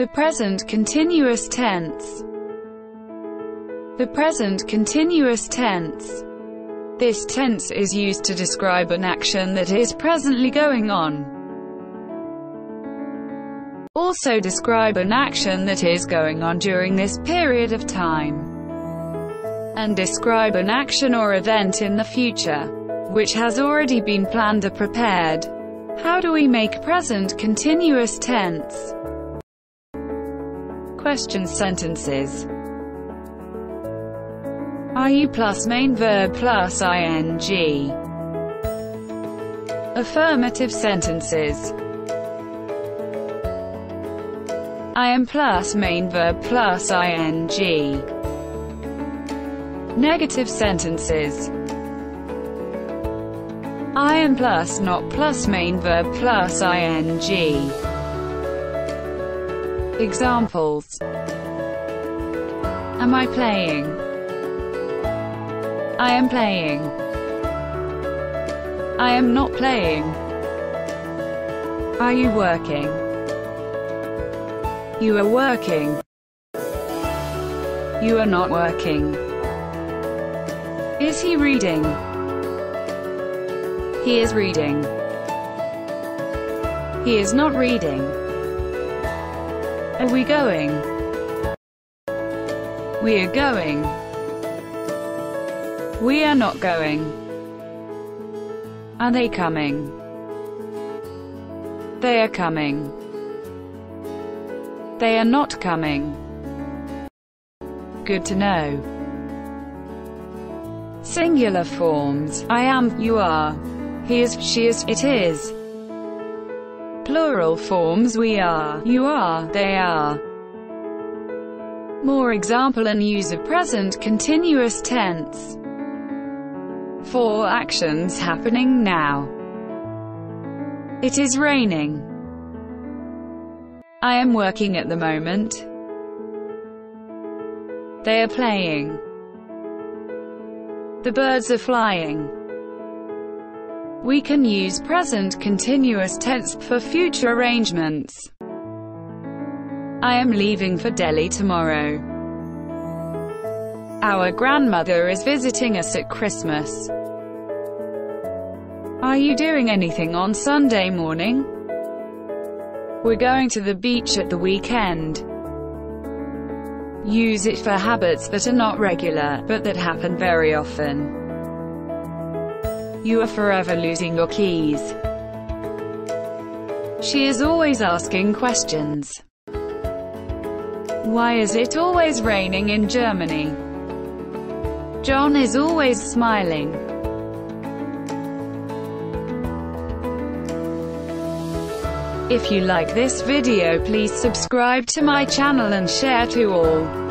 The present continuous tense. The present continuous tense. This tense is used to describe an action that is presently going on. Also describe an action that is going on during this period of time. And describe an action or event in the future, which has already been planned or prepared. How do we make present continuous tense? Question sentences. Are you plus main verb plus ing. Affirmative sentences. I am plus main verb plus ing. Negative sentences. I am plus not plus main verb plus ing. Examples. Am I playing? I am playing. I am not playing. Are you working? You are working. You are not working. Is he reading? He is reading. He is not reading. Are we going? We are going. We are not going. Are they coming? They are coming. They are not coming. Good to know. Singular forms. I am, you are. He is, she is, it is. Plural forms. We are, you are, they are. More example and use of present continuous tense. 4 actions happening now. It is raining. I am working at the moment. They are playing. The birds are flying. We can use present continuous tense for future arrangements. I am leaving for Delhi tomorrow. Our grandmother is visiting us at Christmas. Are you doing anything on Sunday morning? We're going to the beach at the weekend. Use it for habits that are not regular, but that happen very often. You are forever losing your keys. She is always asking questions. Why is it always raining in Germany? John is always smiling. If you like this video, please subscribe to my channel and share to all.